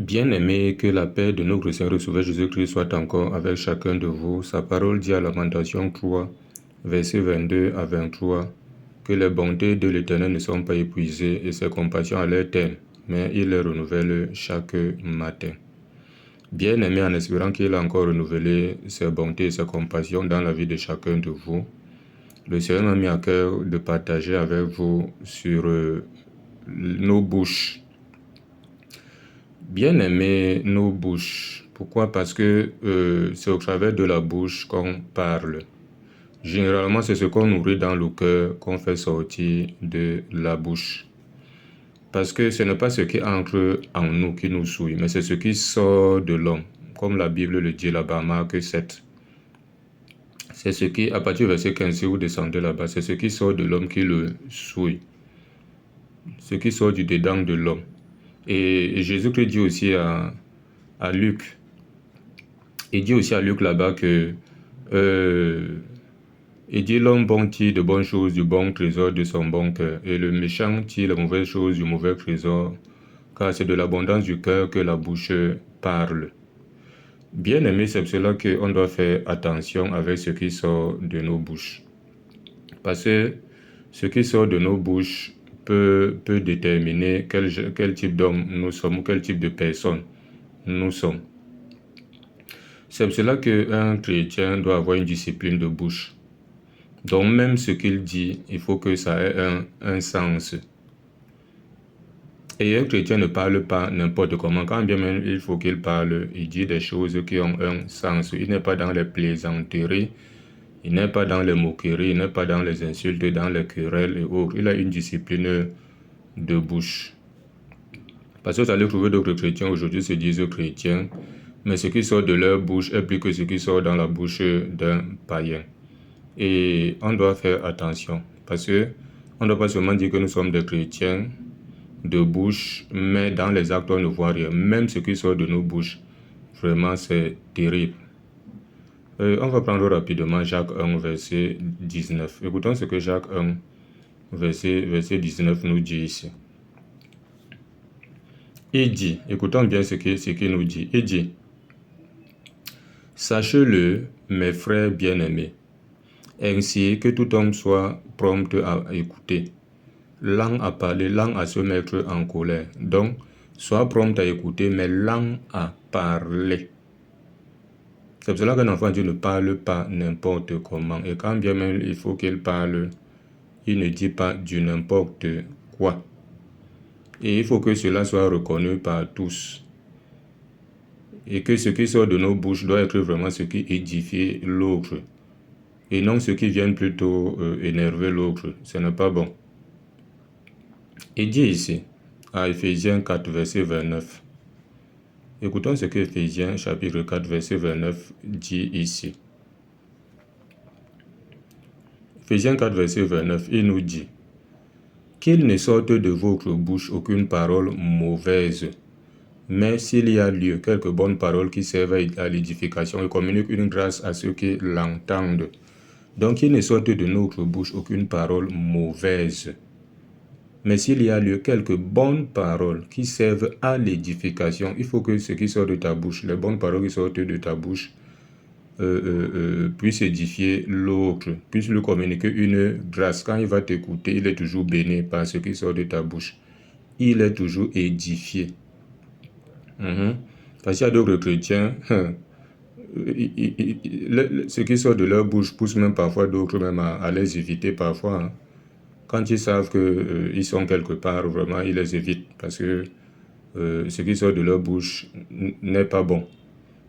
Bien-aimés, que la paix de notre Seigneur et Sauveur Jésus-Christ soit encore avec chacun de vous. Sa parole dit à Lamentation 3, versets 22 à 23, que les bontés de l'Éternel ne sont pas épuisées et ses compassions à leur terme, mais il les renouvelle chaque matin. Bien-aimés, en espérant qu'il a encore renouvelé ses bontés et ses compassions dans la vie de chacun de vous, le Seigneur m'a mis à cœur de partager avec vous sur nos bouches. Bien aimer nos bouches. Pourquoi? Parce que c'est au travers de la bouche qu'on parle. Généralement, c'est ce qu'on nourrit dans le cœur qu'on fait sortir de la bouche. Parce que ce n'est pas ce qui entre en nous qui nous souille, mais c'est ce qui sort de l'homme. Comme la Bible le dit là-bas, Marc 7. C'est ce qui, à partir du verset 15, si vous descendez là-bas, c'est ce qui sort de l'homme qui le souille. Ce qui sort du dedans de l'homme. Et Jésus-Christ dit aussi à Luc, il dit aussi à Luc là-bas que il dit l'homme bon tire de bonnes choses du bon trésor de son bon cœur, et le méchant tire les mauvaises choses du mauvais trésor, car c'est de l'abondance du cœur que la bouche parle. Bien aimé, c'est pour cela qu'on doit faire attention avec ce qui sort de nos bouches. Parce que ce qui sort de nos bouches peut déterminer quel type d'homme nous sommes ou quel type de personne nous sommes. C'est pour cela qu'un chrétien doit avoir une discipline de bouche. Donc même ce qu'il dit, il faut que ça ait un sens. Et un chrétien ne parle pas n'importe comment. Quand bien même il faut qu'il parle, il dit des choses qui ont un sens. Il n'est pas dans les plaisanteries, il n'est pas dans les moqueries, il n'est pas dans les insultes, dans les querelles et autres. Il a une discipline de bouche. Parce que vous allez trouver d'autres chrétiens aujourd'hui se disent chrétiens, mais ce qui sort de leur bouche est plus que ce qui sort dans la bouche d'un païen. Et on doit faire attention, parce que on ne doit pas seulement dire que nous sommes des chrétiens de bouche, mais dans les actes on ne voit rien. Même ce qui sort de nos bouches, vraiment c'est terrible. On va prendre rapidement Jacques 1, verset 19. Écoutons ce que Jacques 1, verset 19 nous dit ici. Il dit, écoutons bien ce qu'il nous dit. Il dit, sachez-le, mes frères bien-aimés, ainsi que tout homme soit prompt à écouter, lent à parler, lent à se mettre en colère. Donc, sois prompt à écouter, mais lent à parler. C'est pour cela qu'un enfant de Dieu ne parle pas n'importe comment. Et quand bien même il faut qu'il parle, il ne dit pas du n'importe quoi. Et il faut que cela soit reconnu par tous. Et que ce qui sort de nos bouches doit être vraiment ce qui édifie l'autre. Et non ce qui vient plutôt énerver l'autre. Ce n'est pas bon. Il dit ici, à Éphésiens 4, verset 29. Écoutons ce que Éphésiens chapitre 4, verset 29 dit ici. Éphésiens 4, verset 29, il nous dit, qu'il ne sorte de votre bouche aucune parole mauvaise, mais s'il y a lieu, quelques bonnes paroles qui servent à l'édification et communiquent une grâce à ceux qui l'entendent. Donc, qu'il ne sorte de notre bouche aucune parole mauvaise, mais s'il y a lieu, quelques bonnes paroles qui servent à l'édification. Il faut que ce qui sort de ta bouche, les bonnes paroles qui sortent de ta bouche, puissent édifier l'autre, puissent lui communiquer une grâce. Quand il va t'écouter, il est toujours béni par ce qui sort de ta bouche. Il est toujours édifié. Parce qu'il y a d'autres chrétiens, ce qui sort de leur bouche pousse même parfois d'autres même à les éviter parfois. Quand ils savent qu'ils sont quelque part, vraiment, ils les évitent parce que ce qui sort de leur bouche n'est pas bon.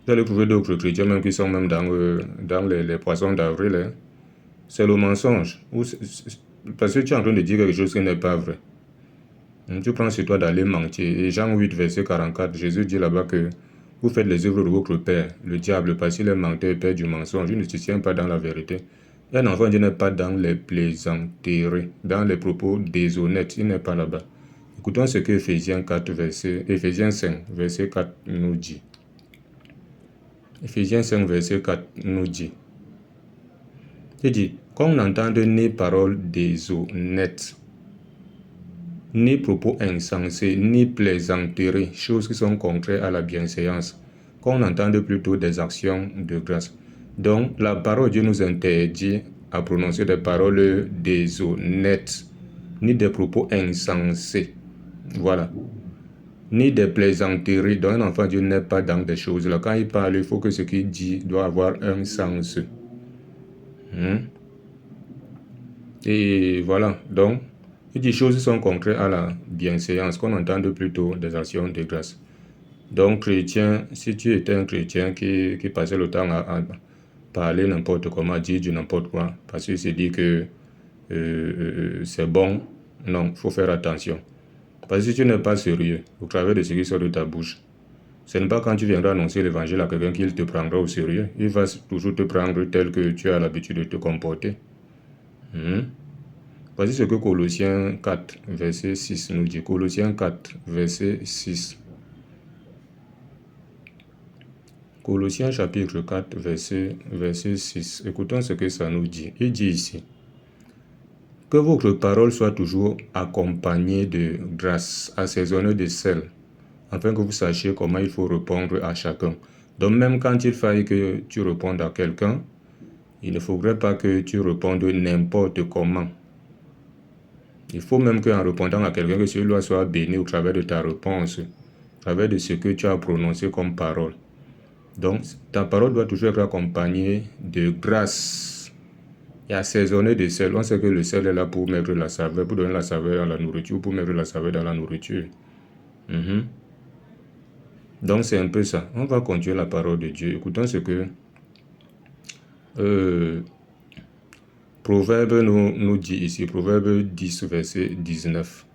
Vous allez trouver d'autres chrétiens même qui sont même dans les poissons d'avril. Hein. C'est le mensonge. Parce que tu es en train de dire quelque chose qui n'est pas vrai. Tu prends sur toi d'aller mentir. Et Jean 8, verset 44, Jésus dit là-bas que vous faites les œuvres de votre père, le diable, parce qu'il est menteur et père du mensonge. Il ne se tient pas dans la vérité. Et un enfant, il n'est pas dans les plaisanteries, dans les propos déshonnêtes. Il n'est pas là-bas. Écoutons ce que Éphésiens 5, verset 4 nous dit. Éphésiens 5, verset 4 nous dit. Il dit, qu'on n'entende ni parole déshonnête, ni propos insensés, ni plaisanteries, choses qui sont contraires à la bienséance, qu'on entende plutôt des actions de grâce. Donc, la parole de Dieu nous interdit à prononcer des paroles déshonnêtes, ni des propos insensés. Voilà. Ni des plaisanteries. Donc, un enfant de Dieu n'est pas dans des choses là. Quand il parle, il faut que ce qu'il dit doit avoir un sens. Et voilà. Donc, il dit choses qui sont contraires à la bienséance, qu'on entende plutôt des actions de grâce. Donc, chrétien, si tu étais un chrétien qui passait le temps à parler n'importe comment, à dire du n'importe quoi, parce qu'il se dit que c'est bon, non, il faut faire attention. Parce que si tu n'es pas sérieux au travers de ce qui sort de ta bouche, ce n'est pas quand tu viendras annoncer l'évangile à quelqu'un qu'il te prendra au sérieux. Il va toujours te prendre tel que tu as l'habitude de te comporter. Voici ce que Colossiens 4, verset 6 nous dit. Colossiens 4, verset 6. Colossiens chapitre 4, verset 6. Écoutons ce que ça nous dit. Il dit ici: que votre parole soit toujours accompagnée de grâce, assaisonnée de sel, afin que vous sachiez comment il faut répondre à chacun. Donc même quand il faille que tu répondes à quelqu'un, il ne faudrait pas que tu répondes n'importe comment. Il faut même qu'en répondant à quelqu'un, que celui-là soit béni au travers de ta réponse, au travers de ce que tu as prononcé comme parole. Donc, ta parole doit toujours être accompagnée de grâce et assaisonnée de sel. On sait que le sel est là pour mettre la saveur, pour donner la saveur à la nourriture, pour mettre la saveur dans la nourriture. Donc, c'est un peu ça. On va continuer la parole de Dieu. Écoutons ce que Proverbe nous dit ici. Proverbe 10, verset 19.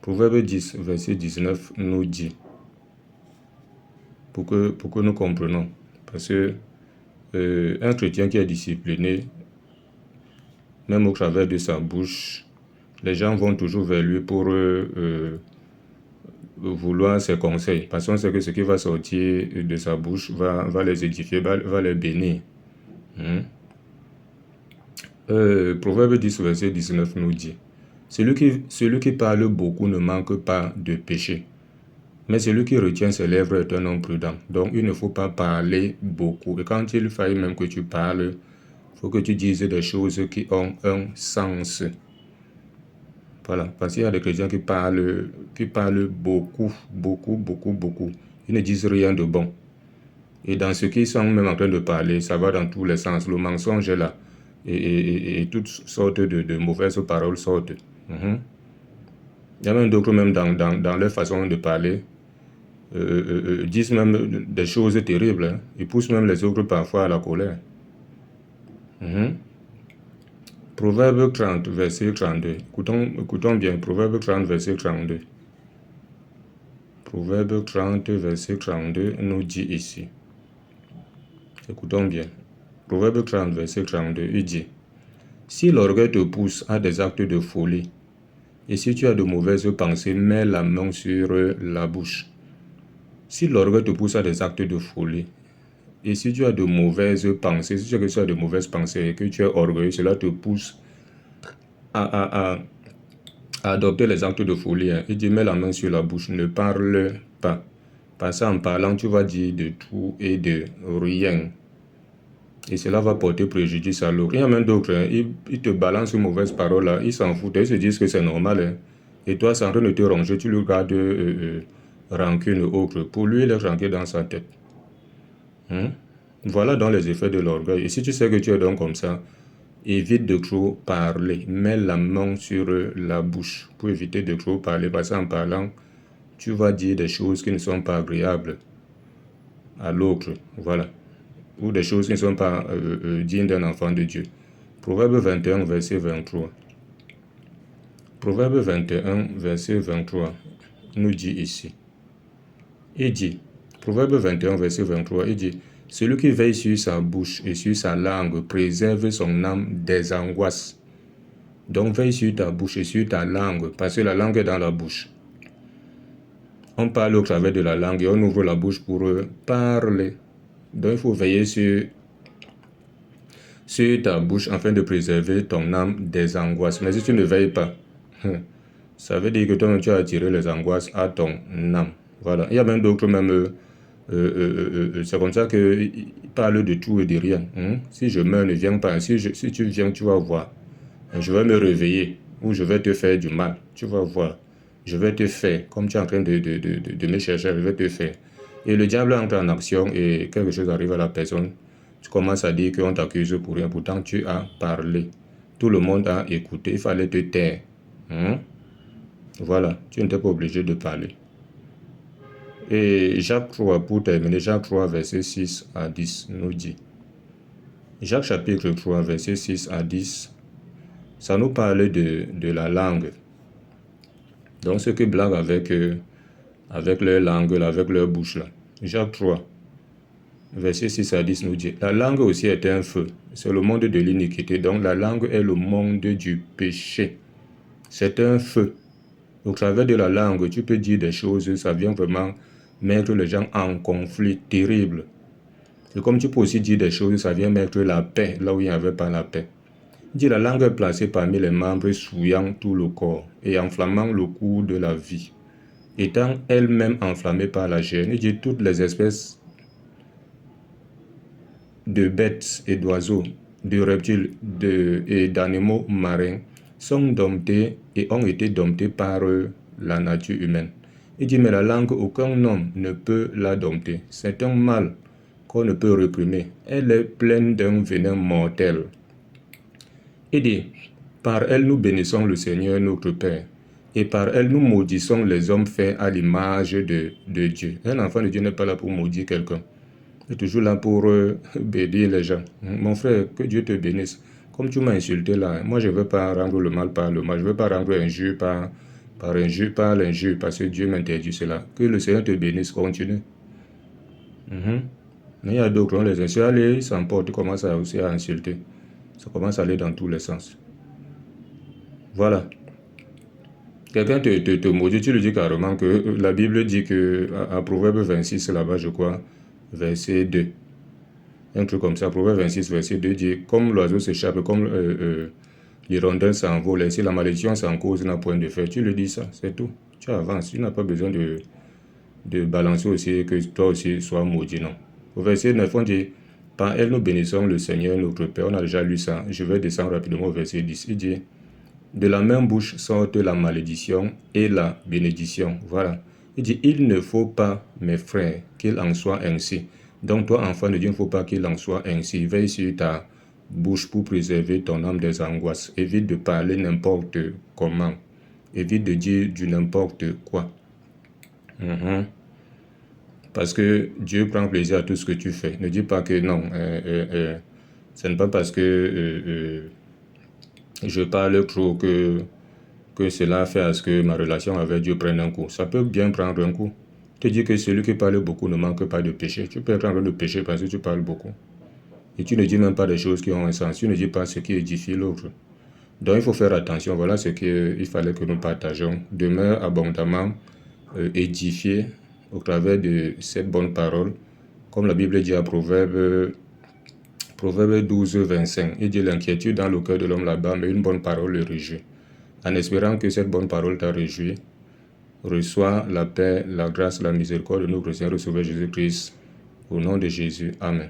Proverbe 10, verset 19 nous dit, pour que nous comprenions. Parce que un chrétien qui est discipliné, même au travers de sa bouche, les gens vont toujours vers lui pour vouloir ses conseils. Parce qu'on sait que ce qui va sortir de sa bouche va les édifier, va les bénir. Proverbe 10, verset 19 nous dit, celui qui parle beaucoup ne manque pas de péché, mais celui qui retient ses lèvres est un homme prudent. Donc, il ne faut pas parler beaucoup. Et quand il faille même que tu parles, il faut que tu dises des choses qui ont un sens. Voilà, parce qu'il y a des chrétiens qui parlent beaucoup. Ils ne disent rien de bon. Et dans ce qu'ils sont même en train de parler, ça va dans tous les sens. Le mensonge est là. Et toutes sortes de mauvaises paroles sortent. Il y a même d'autres, même dans leur façon de parler, disent même des choses terribles. Ils poussent même les autres parfois à la colère. Proverbe 30, verset 32. Écoutons bien, Proverbe 30, verset 32. Proverbe 30, verset 32 nous dit ici. Écoutons bien. Proverbe 30, verset 32, il dit: si l'orgueil te pousse à des actes de folie, et si tu as de mauvaises pensées, mets la main sur la bouche. Si l'orgueil te pousse à des actes de folie, et si tu as de mauvaises pensées, si tu as de mauvaises pensées et que tu es orgueilleux, cela te pousse à adopter les actes de folie. Il dit: mets la main sur la bouche, ne parle pas. Parce qu'en parlant, tu vas dire de tout et de rien. Et cela va porter préjudice à l'autre. Il y a même d'autres, ils te balancent une mauvaise parole là, ils s'en foutent, ils se disent que c'est normal. Et toi, c'est en train de te ranger, tu lui gardes rancune autre. Pour lui, il est ranqué dans sa tête. Voilà donc les effets de l'orgueil. Et si tu sais que tu es donc comme ça, évite de trop parler. Mets la main sur la bouche pour éviter de trop parler. Parce qu'en parlant, tu vas dire des choses qui ne sont pas agréables à l'autre. Voilà. Ou des choses qui ne sont pas dignes d'un enfant de Dieu. Proverbe 21, verset 23. Proverbe 21, verset 23 nous dit ici. Il dit, Proverbe 21, verset 23, il dit: celui qui veille sur sa bouche et sur sa langue préserve son âme des angoisses. Donc veille sur ta bouche et sur ta langue, parce que la langue est dans la bouche. On parle au travers de la langue et on ouvre la bouche pour parler. Donc il faut veiller sur ta bouche afin de préserver ton âme des angoisses. Mais si tu ne veilles pas, Ça veut dire que toi-même, tu as attiré les angoisses à ton âme. Voilà. Il y a même d'autres, même, c'est comme ça qu'il parle de tout et de rien. Si je meurs, ne viens pas. Si tu viens, tu vas voir. Je vais me réveiller ou je vais te faire du mal. Tu vas voir. Je vais te faire. Comme tu es en train de me chercher, je vais te faire. Et le diable entre en action et quelque chose arrive à la personne. Tu commences à dire qu'on t'accuse pour rien. Pourtant, tu as parlé. Tout le monde a écouté. Il fallait te taire. Voilà, tu n'étais pas obligé de parler. Et Jacques 3, pour terminer, Jacques 3, verset 6 à 10 nous dit. Jacques chapitre 3, verset 6 à 10, ça nous parle de la langue. Donc ceux qui blaguent avec leur langue, avec leur bouche là. Jacques 3, verset 6 à 10 nous dit, la langue aussi est un feu, c'est le monde de l'iniquité. Donc la langue est le monde du péché. C'est un feu. Au travers de la langue, tu peux dire des choses, ça vient vraiment mettre les gens en conflit terrible. Et comme tu peux aussi dire des choses, ça vient mettre la paix là où il n'y avait pas la paix. Dit la langue est placée parmi les membres souillant tout le corps et enflammant le cours de la vie. Étant elle-même enflammée par la chair, il dit toutes les espèces de bêtes et d'oiseaux, de reptiles et d'animaux marins sont domptés et ont été domptés par la nature humaine. Il dit, mais la langue, aucun homme ne peut la dompter. C'est un mal qu'on ne peut réprimer. Elle est pleine d'un venin mortel. Il dit, par elle nous bénissons le Seigneur notre Père, et par elle nous maudissons les hommes faits à l'image de Dieu. Un enfant de Dieu n'est pas là pour maudire quelqu'un. Il est toujours là pour bénir les gens. Mon frère, que Dieu te bénisse. Comme tu m'as insulté là, moi je ne veux pas rendre le mal par le mal. Je ne veux pas rendre injure par injure, par l'injure, parce que Dieu m'interdit cela. Que le Seigneur te bénisse, continue. Mais il y a d'autres, on les insulte, allez, ils s'emportent, ils commencent aussi à insulter. Ça commence à aller dans tous les sens. Voilà. Quelqu'un te maudit, tu lui dis carrément que la Bible dit que, à Proverbe 26 là-bas, je crois, verset 2. Un truc comme ça, Proverbe 26, verset 2 dit, comme l'oiseau s'échappe, comme l'hirondelle s'envole, et si la malédiction s'en cause n'a point de fait, tu lui dis ça, c'est tout. Tu avances, tu n'as pas besoin de balancer aussi, que toi aussi sois maudit, non. Au verset 9, on dit, par elle nous bénissons le Seigneur notre Père. On a déjà lu ça, je vais descendre rapidement au verset 10. Il dit, de la même bouche sortent la malédiction et la bénédiction. Voilà. Il dit, il ne faut pas, mes frères, qu'il en soit ainsi. Donc toi, enfant de Dieu, il ne faut pas qu'il en soit ainsi. Veille sur ta bouche pour préserver ton âme des angoisses. Évite de parler n'importe comment. Évite de dire du n'importe quoi. Parce que Dieu prend plaisir à tout ce que tu fais. Ne dis pas que non. Ce n'est pas parce que je parle trop que cela fait à ce que ma relation avec Dieu prenne un coup. Ça peut bien prendre un coup. Je te dis que celui qui parle beaucoup ne manque pas de péché. Tu peux être en train de pécher parce que tu parles beaucoup. Et tu ne dis même pas des choses qui ont un sens. Tu ne dis pas ce qui édifie l'autre. Donc il faut faire attention. Voilà ce qu'il fallait que nous partageons. Demeure abondamment édifié au travers de cette bonne parole. Comme la Bible dit à Proverbe 12, 25. Il dit l'inquiétude dans le cœur de l'homme là-bas, mais une bonne parole le réjouit. En espérant que cette bonne parole t'a réjoui, reçois la paix, la grâce, la miséricorde de notre Seigneur et Sauveur Jésus-Christ. Au nom de Jésus. Amen.